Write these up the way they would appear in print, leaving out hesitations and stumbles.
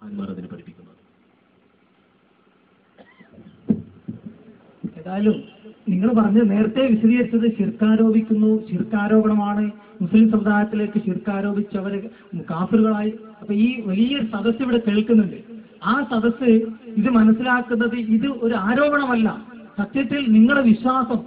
മഹാന്മാർ അതിന് പഠിപ്പിക്കുന്നത്. ഏതായാലും നിങ്ങൾ പറഞ്ഞത് നേരത്തെ വിശദീകരിച്ചത് ശിർക്കാരോപിക്കുന്നു, ശിർക്കാരോപണമാണ്, മുസ്ലിം സമുദായത്തിലേക്ക് ശിർക്കാരോപിച്ചവർ കാഫിറുകളായി. അപ്പൊ ഈ വലിയ സദസ്സ് ഇവിടെ കേൾക്കുന്നുണ്ട്. ആ സദസ്സ് ഇത് മനസ്സിലാക്കുന്നത് ഇത് ഒരു ആരോപണമല്ല, സത്യത്തിൽ നിങ്ങളുടെ വിശ്വാസം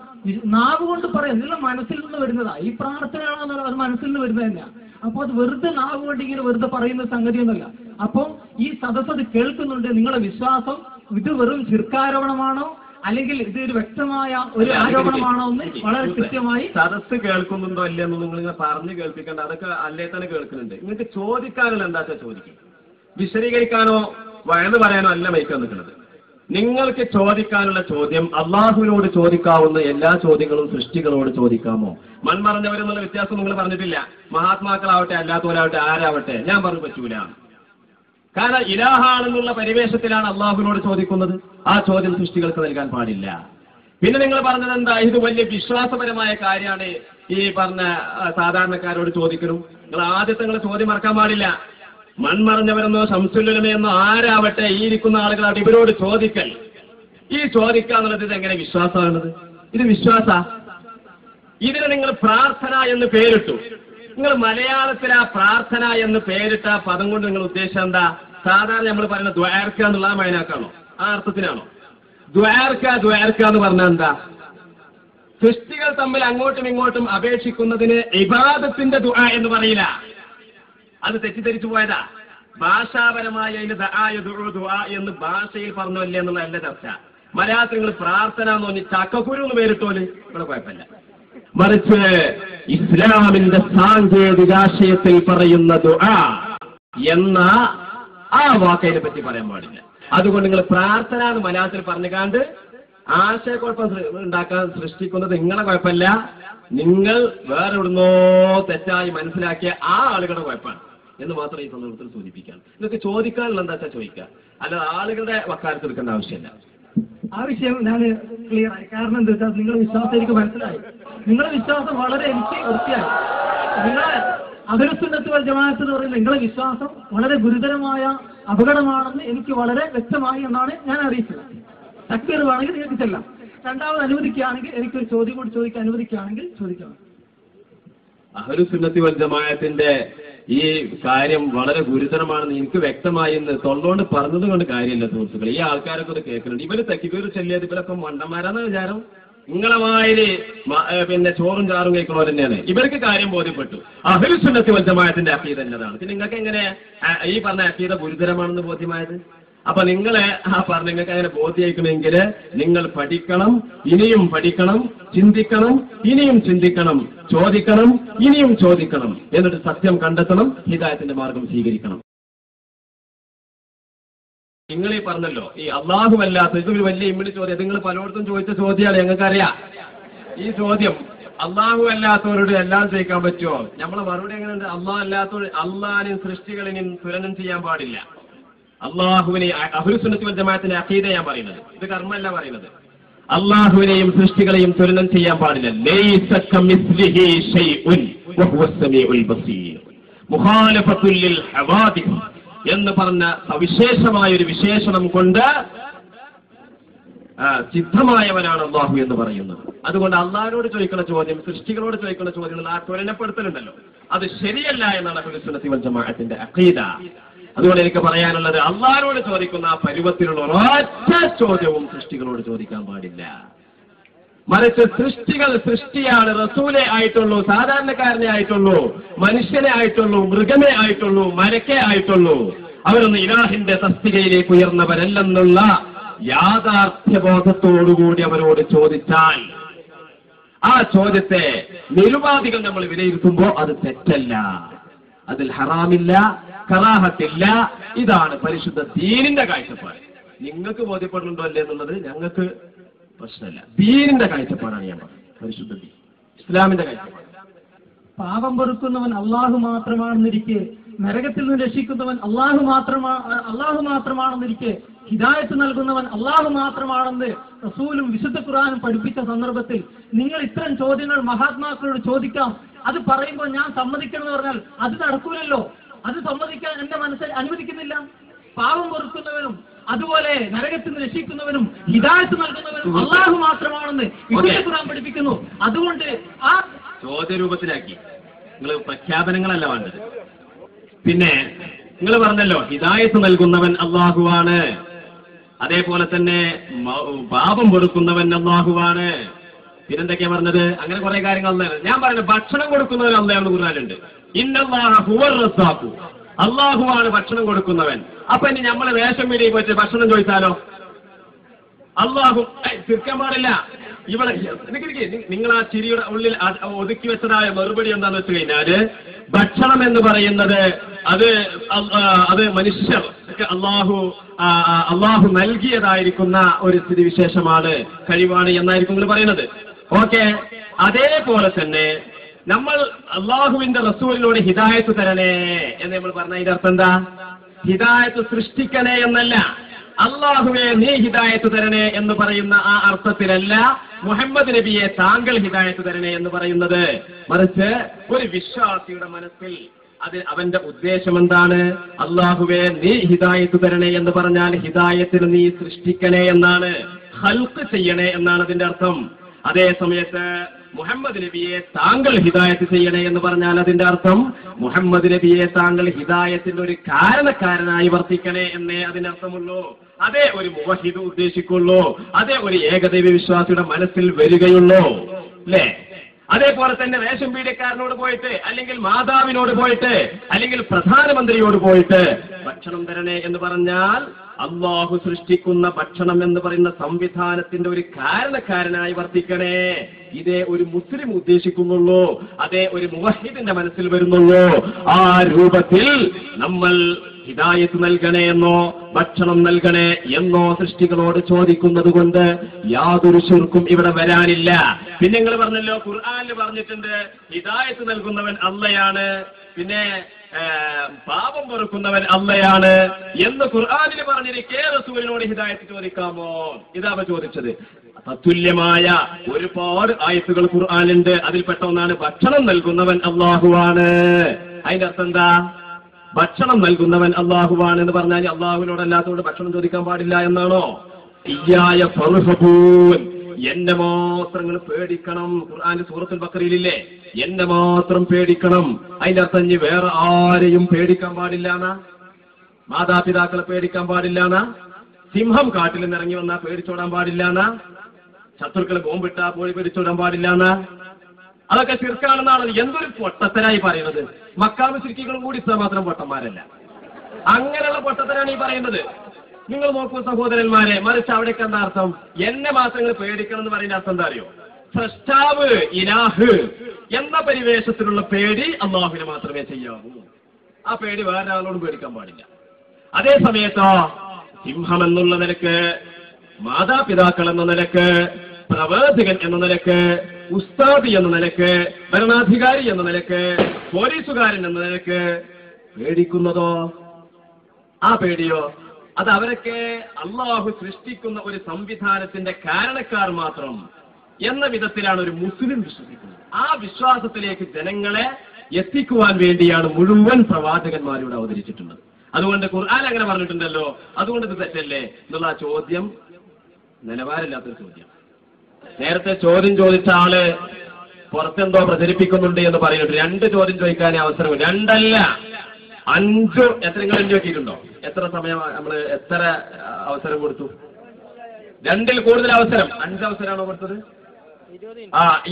നാവ് കൊണ്ട് പറയാം, നിങ്ങളുടെ മനസ്സിൽ നിന്ന് വരുന്നതാ. ഈ പ്രാർത്ഥനയാണെന്നുള്ള അത് മനസ്സിൽ നിന്ന് വരുന്നത് തന്നെയാണ്. അപ്പൊ അത് വെറുതെ നാവ് കൊണ്ട് ഇങ്ങനെ വെറുതെ പറയുന്ന സംഗതിയൊന്നുമല്ല. അപ്പൊ ഈ സദസ്സ് അത് കേൾക്കുന്നുണ്ട്. നിങ്ങളുടെ വിശ്വാസം ഇത് വെറും ശിർക്കാരോപണമാണോ അല്ലെങ്കിൽ ഇത് ഒരു വ്യക്തമായ ഒരു ആരോപണമാണോ എന്ന് വളരെ കൃത്യമായി സദസ്സ് കേൾക്കുന്നുണ്ടോ അല്ലെന്ന് നിങ്ങൾ പറഞ്ഞ് കേൾപ്പിക്കേണ്ട. അതൊക്കെ അല്ലേ തന്നെ കേൾക്കുന്നുണ്ട്. നിങ്ങൾക്ക് ചോദിക്കാനുള്ള എന്താ ചോദിക്കും. വിശദീകരിക്കാനോ വയന്ന് പറയാനോ അല്ല മൈക്കാൻ നിൽക്കുന്നത്. നിങ്ങൾക്ക് ചോദിക്കാനുള്ള ചോദ്യം അള്ളാഹുവിനോട് ചോദിക്കാവുന്ന എല്ലാ ചോദ്യങ്ങളും സൃഷ്ടികളോട് ചോദിക്കാമോ? മൺമറഞ്ഞവരെന്നുള്ള വ്യത്യാസം നിങ്ങൾ പറഞ്ഞിട്ടില്ല. മഹാത്മാക്കളാവട്ടെ അല്ലാത്തവരാവട്ടെ ആരാവട്ടെ ഞാൻ പറഞ്ഞു പറ്റൂല. കാരണം ഇലാഹാണെന്നുള്ള പരിവേഷത്തിലാണ് അള്ളാഹുവിനോട് ചോദിക്കുന്നത്. ആ ചോദ്യം സൃഷ്ടികൾക്ക് നൽകാൻ പാടില്ല. പിന്നെ നിങ്ങൾ പറഞ്ഞത് എന്താ, ഇത് വലിയ വിശ്വാസപരമായ കാര്യമാണ് ഈ പറഞ്ഞ സാധാരണക്കാരോട് ചോദിക്കണം. നിങ്ങൾ ആദ്യത്തെ നിങ്ങൾ ചോദ്യം മറക്കാൻ പാടില്ല. മൺമറഞ്ഞവരെന്നോ ശംസുലുലമയെന്നോ ആരാവട്ടെ ഈ ഇരിക്കുന്ന ആളുകളാവട്ടെ ഇവരോട് ചോദിക്കൽ, ഈ ചോദിക്കാന്നുള്ളത് ഇത് എങ്ങനെ വിശ്വാസമാണത്? ഇത് വിശ്വാസ. ഇതിന് നിങ്ങൾ പ്രാർത്ഥന എന്ന് പേരിട്ടു. നിങ്ങൾ മലയാളത്തിൽ ആ പ്രാർത്ഥന എന്ന് പേരിട്ട പദം കൊണ്ട് നിങ്ങൾ ഉദ്ദേശം എന്താ? സാധാരണ നമ്മൾ പറയുന്ന ദ്വാർക്ക എന്നുള്ള മൈനാക്കാണോ? ആ അർത്ഥത്തിനാണോ? ദ്വാർക്ക എന്ന് പറഞ്ഞാൽ എന്താ? സൃഷ്ടികൾ തമ്മിൽ അങ്ങോട്ടും ഇങ്ങോട്ടും അപേക്ഷിക്കുന്നതിന് ഇബാദത്തിന്റെ ദുആ എന്ന് പറയില്ല. അത് തെറ്റിദ്ധരിച്ചു പോയതാ. ഭാഷാപരമായ അതിന് ദുആ എന്ന് ഭാഷയിൽ പറഞ്ഞല്ലേ എന്നുള്ളതല്ല ചർച്ച. മലയാളത്തിൽ നിങ്ങൾ പ്രാർത്ഥന എന്ന് പറഞ്ഞ് ചക്കക്കുരു എന്ന് പേരിട്ടോല് ഇവിടെ കുഴപ്പമില്ല. മറിച്ച് ഇസ്ലാമിന്റെ സാങ്കേതികാശയത്തിൽ പറയുന്ന ദുആ എന്ന ആ വാക്കതിനെ പറ്റി പറയാൻ പാടില്ല. അതുകൊണ്ട് നിങ്ങൾ പ്രാർത്ഥന എന്ന് മലയാളത്തിൽ പറഞ്ഞുകാണ്ട് ആശയക്കുഴപ്പം ഉണ്ടാക്കാൻ സൃഷ്ടിക്കുന്നത് നിങ്ങളെ കുഴപ്പമില്ല. നിങ്ങൾ വേറെ എവിടുന്നോ തെറ്റായി മനസ്സിലാക്കിയ ആ ആളുകളുടെ കുഴപ്പമാണ് എന്ന് മാത്രം ഈ സന്ദർഭത്തിൽ സൂചിപ്പിക്കാം. നിങ്ങൾക്ക് ചോദിക്കാനുള്ള എന്താ വെച്ചാൽ ചോദിക്കാം, അല്ലാതെ ആളുകളുടെ വക്കാലത്ത് എടുക്കേണ്ട ആവശ്യമില്ല. ആ വിഷയം ഞാൻ ക്ലിയർ ആയി. കാരണം എന്താ വെച്ചാൽ നിങ്ങളുടെ വിശ്വാസം എനിക്ക് മനസ്സിലായി. നിങ്ങളുടെ വിശ്വാസം വളരെ എനിക്ക് വൃത്തിയായി. നിങ്ങളെ അഹ്ലുസുന്നത്ത് വൽ ജമാഅത്ത് എന്ന് പറയുന്നത് നിങ്ങളുടെ വിശ്വാസം വളരെ ഗുരുതരമായ അപകടമാണെന്ന് എനിക്ക് വളരെ വ്യക്തമായി എന്നാണ് ഞാൻ അറിയിച്ചത്. തക്ബീർ വേണമെങ്കിൽ നിങ്ങൾക്ക് ചെല്ലാം. രണ്ടാമത് അനുവദിക്കുകയാണെങ്കിൽ എനിക്കൊരു ചോദ്യം കൂടി ചോദിക്കാൻ അനുവദിക്കുകയാണെങ്കിൽ ചോദിക്കാം. അഹ്ലുസുന്നത്തി വൽ ജമാഅത്തിന്റെ ഈ കാര്യം വളരെ ഗുരുതരമാണെന്ന് എനിക്ക് വ്യക്തമായി എന്ന് തൊള്ളോണ്ട് പറഞ്ഞത് കൊണ്ട് കാര്യമില്ല സുഹൃത്തുക്കളെ. ഈ ആൾക്കാരൊക്കെ ഇത് കേൾക്കുന്നുണ്ട്. ഇവര് തക്ബീർ ചൊല്ലിയത് ഇവരൊക്കെ മണ്ടന്മാരാന്ന വിചാരം. നിങ്ങളെ വായില് പിന്നെ ചോറും ചാറും കഴിക്കണോ തന്നെയാണ്. ഇവർക്ക് കാര്യം ബോധ്യപ്പെട്ടു. അഹ്ലുസുന്നത്തി വൽ ജമാഅത്തിന്റെ അഖീദ എന്നതാണ്. പിന്നെ നിങ്ങൾക്ക് എങ്ങനെ ഈ പറഞ്ഞ അഖീദ ഗുരുതരമാണെന്ന് ബോധ്യമായത്? അപ്പൊ നിങ്ങളെ നിങ്ങൾക്ക് അങ്ങനെ ബോധ്യമാക്കണമെങ്കിൽ നിങ്ങൾ പഠിക്കണം, ഇനിയും പഠിക്കണം, ചിന്തിക്കണം, ഇനിയും ചിന്തിക്കണം, ചോദിക്കണം, ഇനിയും ചോദിക്കണം, എന്നിട്ട് സത്യം കണ്ടെത്തണം, ഹിദായത്തിന്റെ മാർഗം സ്വീകരിക്കണം. നിങ്ങൾ ഈ പറഞ്ഞല്ലോ ഈ അള്ളാഹുവല്ലാത്ത ഇതൊരു വലിയ ഇമ്മിണി ചോദ്യം. നിങ്ങൾ പലയിടത്തും ചോദിച്ച ചോദ്യമാണ്, ഞങ്ങൾക്കറിയാം. ഈ ചോദ്യം അള്ളാഹു അല്ലാത്തവരോട് എല്ലാം ചെയ്യിക്കാൻ പറ്റുമോ? നമ്മളെ മറുപടി എങ്ങനെയുണ്ട്? അള്ളാഹ് അല്ലാത്തവർ അള്ളാഹിനെയും സൃഷ്ടികളിനെയും തുലനം ചെയ്യാൻ പാടില്ല. അള്ളാഹുവിനെ അഹ്ലുസുന്നത്തി വൽ ജമാഅത്തിന്റെ അഖീദ ഞാൻ പറയുന്നത്, ഇത് കർമ്മല്ല പറയുന്നത്. അള്ളാഹുവിനെയും സൃഷ്ടികളെയും തുലനം ചെയ്യാൻ പാടില്ല. ലൈസ കമിസ്ലിഹി ശൈഉൻ വഹുവസ് സമീഉൽ ബസീർ. മുഖാലഫത്തുൽ ലിൽ ഹവാദിസ് എന്ന് പറഞ്ഞ സവിശേഷമായ ഒരു വിശേഷണം കൊണ്ട് സിദ്ധമായവനാണ് അള്ളാഹു എന്ന് പറയുന്നത്. അതുകൊണ്ട് അള്ളാഹിനോട് ചോദിക്കുന്ന ചോദ്യം, സൃഷ്ടികളോട് ചോദിക്കുന്ന ചോദ്യങ്ങൾ ആ തുലനപ്പെടുത്തലുണ്ടല്ലോ, അത് ശരിയല്ല എന്നാണ് അഹ്ലുസുന്നത്തി വൽ ജമാഅത്തിന്റെ അഖീദ. അതുകൊണ്ട് എനിക്ക് പറയാനുള്ളത്, അള്ളാഹിനോട് ചോദിക്കുന്ന ആ പരുവത്തിലുള്ള ഒരൊറ്റ ചോദ്യവും സൃഷ്ടികളോട് ചോദിക്കാൻ പാടില്ല. മറിച്ച് സൃഷ്ടികൾ സൃഷ്ടിയാണ്, റസൂലെ ആയിട്ടുള്ളൂ, സാധാരണക്കാരനെ ആയിട്ടുള്ളൂ, മനുഷ്യനെ ആയിട്ടുള്ളൂ, മൃഗമേ ആയിട്ടുള്ളൂ, മരക്കേ ആയിട്ടുള്ളൂ. അവരൊന്ന് ഇലാഹിന്റെ തസ്തികയിലേക്ക് ഉയർന്നവരല്ലെന്നുള്ള യാഥാർത്ഥ്യബോധത്തോടുകൂടി അവരോട് ചോദിച്ചാൽ ആ ചോദ്യത്തെ നിരുപാധികം നമ്മൾ വിലയിരുത്തുമ്പോൾ അത് തെറ്റല്ല, അതിൽ ഹറാമില്ല, കറാഹത്തില്ല. ഇതാണ് പരിശുദ്ധ ദീനിന്റെ കാഴ്ചപ്പാട്. നിങ്ങൾക്ക് ബോധ്യപ്പെടുന്നുണ്ടോ അല്ലേ എന്നുള്ളത് ഞങ്ങൾക്ക് പ്രശ്നമല്ല. ദീനിന്റെ കാഴ്ചപ്പാടാണ് ഞാൻ പറഞ്ഞത്, പരിശുദ്ധ ദീൻ, ഇസ്ലാമിന്റെ കാഴ്ചപ്പാട്. പാപം പൊറുക്കുന്നവൻ അള്ളാഹു മാത്രമാണെന്നിരിക്കെ, നരകത്തിൽ നിന്ന് രക്ഷിക്കുന്നവൻ അള്ളാഹു മാത്രമാണെന്നിരിക്കെ, ഹിദായത്ത് നൽകുന്നവൻ അള്ളാഹു മാത്രമാണെന്ന് റസൂലും വിശുദ്ധ ഖുർആനും പഠിപ്പിച്ച സന്ദർഭത്തിൽ നിങ്ങൾ ഇത്തരം ചോദ്യങ്ങൾ മഹാത്മാക്കളോട് ചോദിക്കാം. അത് പറയുമ്പോൾ ഞാൻ സമ്മതിക്കണം എന്ന് പറഞ്ഞാൽ അത് നടക്കൂലല്ലോ. അത് സമ്മതിക്കാൻ എന്റെ മനസ്സിൽ അനുവദിക്കുന്നില്ല. പാവം പൊറുക്കുന്നവനും അതുപോലെ നരകത്തിൽ നിന്ന് രക്ഷിക്കുന്നവനും ഹിദായത്ത് നൽകുന്നവനും അള്ളാഹു മാത്രമാണെന്ന് വിശുദ്ധ ഖുർആൻ പഠിപ്പിക്കുന്നു. അതുകൊണ്ട് ആ ചോദ്യരൂപത്തിലാക്കി നിങ്ങൾ പ്രഖ്യാപനങ്ങളല്ല വേണ്ടത്. പിന്നെ നിങ്ങൾ പറഞ്ഞല്ലോ ഹിദായത്ത് നൽകുന്നവൻ അള്ളാഹുവാണ്, അതേപോലെ തന്നെ പാപം പൊറുക്കുന്നവൻ അള്ളാഹുവാണ്. പിന്നെന്തൊക്കെയാ പറഞ്ഞത്? അങ്ങനെ കുറെ കാര്യങ്ങൾ ഞാൻ പറയുന്നത് ഭക്ഷണം കൊടുക്കുന്നവൻ അള്ളാഹു ഖുർആനിലുണ്ട്. ഇന്നല്ലാഹ ഹുവർ റസ്സാഖു, അള്ളാഹുവാണ് ഭക്ഷണം കൊടുക്കുന്നവൻ. അപ്പൊ ഇനി നമ്മള് വേഷം വീടിയിൽ പോയിട്ട് ഭക്ഷണം ചോദിച്ചാലോ? അള്ളാഹു തീർക്കാൻ പാടില്ല. ഇവിടെ നിങ്ങൾ ആ ചിരിയുടെ ഉള്ളിൽ ഒതുക്കി വെച്ചതായ മറുപടി എന്താന്ന് വെച്ച് കഴിഞ്ഞാല് ഭക്ഷണം എന്ന് പറയുന്നത് അത് മനുഷ്യർ അള്ളാഹു നൽകിയതായിരിക്കുന്ന ഒരു സ്ഥിതിവിശേഷമാണ്, കഴിവാണ് എന്നായിരിക്കും നിങ്ങൾ പറയുന്നത്. ഓക്കെ, അതേപോലെ തന്നെ നമ്മൾ അള്ളാഹുവിന്റെ റസൂലിനോട് ഹിദായത്ത് തരണേ എന്ന് നമ്മൾ പറഞ്ഞ ഇതിന്റെ അർത്ഥം എന്താ? ഹിദായത്ത് സൃഷ്ടിക്കണേ എന്നല്ല, അള്ളാഹുവെ നീ ഹിദായത്ത് തരണേ എന്ന് പറയുന്ന ആ അർത്ഥത്തിലല്ല മുഹമ്മദ് നബിയെ താങ്കൾ ഹിദായത്ത് തരണേ എന്ന് പറയുന്നത്. മറിച്ച് ഒരു വിശ്വാസിയുടെ മനസ്സിൽ അവന്റെ ഉദ്ദേശം എന്താണ്? അള്ളാഹുവെ നീ ഹിദായത്ത് തരണേ എന്ന് പറഞ്ഞാൽ ഹിദായത്തിന് നീ സൃഷ്ടിക്കണേ എന്നാണ്, ഖൽഖ് ചെയ്യണേ എന്നാണ് അതിന്റെ അർത്ഥം. അതേ സമയത്ത് മുഹമ്മദ് നബിയെ താങ്കൾ ഹിദായത്ത് ചെയ്യണേ എന്ന് പറഞ്ഞാൽ അതിന്റെ അർത്ഥം മുഹമ്മദ് നബിയെ താങ്കൾ ഹിദായത്തിന്റെ ഒരു കാരണക്കാരനായി വർത്തിക്കണേ എന്നേ അതിനർത്ഥമുള്ളൂ. അതേ ഒരു മുവഹിദ് ഉദ്ദേശിക്കുള്ളൂ, അതേ ഒരു ഏകദൈവ വിശ്വാസിയുടെ മനസ്സിൽ വരികയുള്ളൂ, അല്ലേ? അതേപോലെ തന്നെ റേഷൻ പീഡിയക്കാരനോട് പോയിട്ട്, അല്ലെങ്കിൽ മാതാവിനോട് പോയിട്ട്, അല്ലെങ്കിൽ പ്രധാനമന്ത്രിയോട് പോയിട്ട് ഭക്ഷണം തരണേ എന്ന് പറഞ്ഞാൽ അള്ളാഹു സൃഷ്ടിക്കുന്ന ഭക്ഷണം എന്ന് പറയുന്ന സംവിധാനത്തിന്റെ ഒരു കാരണക്കാരനായി വർത്തിക്കണേ, ഇതേ ഒരു മുസ്ലിം ഉദ്ദേശിക്കുന്നുള്ളൂ, അതേ ഒരു മുവഹിദിന്റെ മനസ്സിൽ വരുന്നുള്ളൂ. ആ രൂപത്തിൽ നമ്മൾ ഹിദായത്ത് നൽകണേ എന്നോ ഭക്ഷണം നൽകണേ എന്നോ സൃഷ്ടികളോട് ചോദിക്കുന്നത് കൊണ്ട് യാതൊരു ശിർക്കും ഇവിടെ വരാനില്ല. പിന്നെ നിങ്ങൾ പറഞ്ഞല്ലോ ഖുർആനിൽ പറഞ്ഞിട്ടുണ്ട് ഹിദായത്ത് നൽകുന്നവൻ അള്ളയാണ്, പിന്നെ പാപം പൊറുക്കുന്നവൻ അള്ളയാണ് എന്ന് ഖുർആനിൽ പറഞ്ഞിരിക്കെ റസൂലിനോട് ഹിദായത്ത് ചോദിക്കാമോ? ഇതാവ ചോദിച്ചത്. തത്തുല്യമായ ഒരുപാട് ആയത്തുകൾ ഖുർആനിലുണ്ട്. അതിൽപ്പെട്ട ഒന്നാണ് ഭക്ഷണം നൽകുന്നവൻ അള്ളാഹുവാണ്. അതിന്റെ അർത്ഥം എന്താ? ഭക്ഷണം നൽകുന്നവൻ അള്ളാഹുവാണ് എന്ന് പറഞ്ഞാൽ അള്ളാഹുവിനോടല്ലാത്തതുകൊണ്ട് ഭക്ഷണം ചോദിക്കാൻ പാടില്ല എന്നാണോ? ഇയ്യായ ഫർഹബൂൻ, എന്നെ മാത്രം പേടിക്കണം. ഖുർആനിൽ സൂറത്തുൽ ബഖറയിലില്ലേ എന്നെ മാത്രം പേടിക്കണം. അതിന്റെ അർത്ഥം ഇനി വേറെ ആരെയും പേടിക്കാൻ പാടില്ലാന്നാ? മാതാപിതാക്കളെ പേടിക്കാൻ പാടില്ലാന്നാ? സിംഹം കാട്ടിൽ നിന്ന് ഇറങ്ങി വന്നാൽ പേടിച്ചോടാൻ പാടില്ലാന്നാ? ശത്രുക്കളെ ബോംബിട്ടാ പോയി പേടിച്ചോടാൻ പാടില്ലാന്നാ? അതൊക്കെ ശിർക്കാണെന്നാണ്. എന്തൊരു പൊട്ടത്തരായി പറയുന്നത്. മക്കാമ് ശിർക്കികളും കൂടി മാത്രം പൊട്ടന്മാരല്ല. അങ്ങനെയുള്ള പൊട്ടത്തരാണ് ഈ പറയുന്നത്. നിങ്ങൾ നോക്കൂ സഹോദരന്മാരെ, മറിച്ച് അവിടേക്ക് എന്താ അർത്ഥം? എന്നെ മാത്രങ്ങൾ പേടിക്കണം എന്ന് പറയുന്ന അർത്ഥം എന്താ അറിയോ? സ്രഷ്ടാവ് ഇലാഹ് എന്ന പരിവേഷത്തിലുള്ള പേടി അള്ളാഹുവിനെ മാത്രമേ ചെയ്യാവൂ. ആ പേടി വേറെ ആളോടും പേടിക്കാൻ പാടില്ല. അതേ സമയത്തോ സിംഹം എന്നുള്ള നിലക്ക്, മാതാപിതാക്കൾ എന്ന നിലക്ക്, പ്രവാചകൻ എന്ന നിലക്ക്, ഉസ്താദി എന്ന നിലക്ക്, ഭരണാധികാരി എന്ന നിലക്ക്, പോലീസുകാരൻ എന്ന നിലക്ക് പേടിക്കുന്നതോ ആ പേടിയോ അത് അവരൊക്കെ അള്ളാഹു സൃഷ്ടിക്കുന്ന ഒരു സംവിധാനത്തിന്റെ കാരണക്കാർ മാത്രം എന്ന വിധത്തിലാണ് ഒരു മുസ്ലിം വിശ്വസിക്കുന്നത്. ആ വിശ്വാസത്തിലേക്ക് ജനങ്ങളെ എത്തിക്കുവാൻ വേണ്ടിയാണ് മുഴുവൻ പ്രവാചകന്മാരോട് അവതരിച്ചിട്ടുള്ളത്. അതുകൊണ്ട് ഖുർആൻ അങ്ങനെ പറഞ്ഞിട്ടുണ്ടല്ലോ, അതുകൊണ്ട് ഇത് തെറ്റല്ലേ എന്നുള്ള ആ ചോദ്യം നിലവാരമില്ലാത്തൊരു ചോദ്യം. നേരത്തെ ചോദ്യം ചോദിച്ച ആള് പുറത്തെന്തോ പ്രചരിപ്പിക്കുന്നുണ്ട് എന്ന് പറയുന്നുണ്ട്. 2 ചോദ്യം ചോദിക്കാനേ അവസരം, 2 അല്ല 5. എത്ര നിങ്ങൾ നോക്കിയിട്ടുണ്ടോ? എത്ര സമയം നമ്മൾ എത്ര അവസരം കൊടുത്തു? 2ൽ കൂടുതൽ അവസരം. 5 അവസരമാണോ കൊടുത്തത്?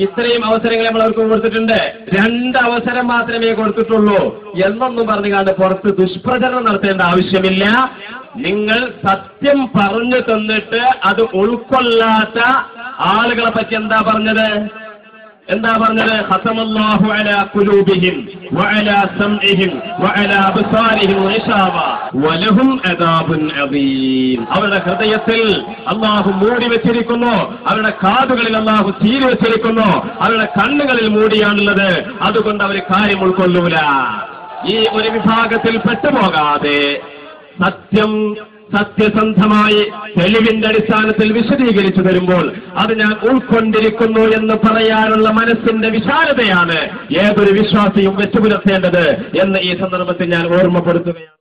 ഇത്രയും അവസരങ്ങൾ നമ്മൾ അവർക്ക് കൊടുത്തിട്ടുണ്ട്. 2 അവസരം മാത്രമേ കൊടുത്തിട്ടുള്ളൂ എന്നൊന്നും പറഞ്ഞുകൊണ്ട് പുറത്ത് ദുഷ്പ്രചരണം നടത്തേണ്ട ആവശ്യമില്ല. നിങ്ങൾ സത്യം പറഞ്ഞു തന്നിട്ട് അത് ഉൾക്കൊള്ളാത്ത ആളുകളെ പറ്റി എന്താ പറഞ്ഞത്? ഖതമല്ലാഹു അലാ ഖുലൂബിഹിം വഅലാ സംഇഹിം വഅലാ അബ്സാരിഹിം ഗിശാവ വലഹും അദാബുൻ അദീം. അവരുടെ ഹൃദയത്തിൽ അല്ലാഹു മൂടി വെച്ചിരിക്കുന്നു, അവരുടെ കാതുകളിൽ അല്ലാഹു ചീരി വെച്ചിരിക്കുന്നു, അവരുടെ കണ്ണുകളിൽ മൂടിയാണുള്ളത്. അതുകൊണ്ട് അവർ കാര്യം ഉൾക്കൊള്ളൂല. ഈ ഒരു വിഭാഗത്തിൽ പെട്ടുപോകാതെ സത്യസന്ധമായി തെളിവിന്റെ അടിസ്ഥാനത്തിൽ വിശദീകരിച്ചു തരുമ്പോൾ അത് ഞാൻ ഉൾക്കൊണ്ടിരിക്കുന്നു എന്ന് പറയാനുള്ള മനസ്സിന്റെ വിശാലതയാണ് ഏതൊരു വിശ്വാസിയും വെച്ചുപുലർത്തേണ്ടത് എന്ന് ഈ സന്ദർഭത്തിൽ ഞാൻ ഓർമ്മപ്പെടുത്തുകയാണ്.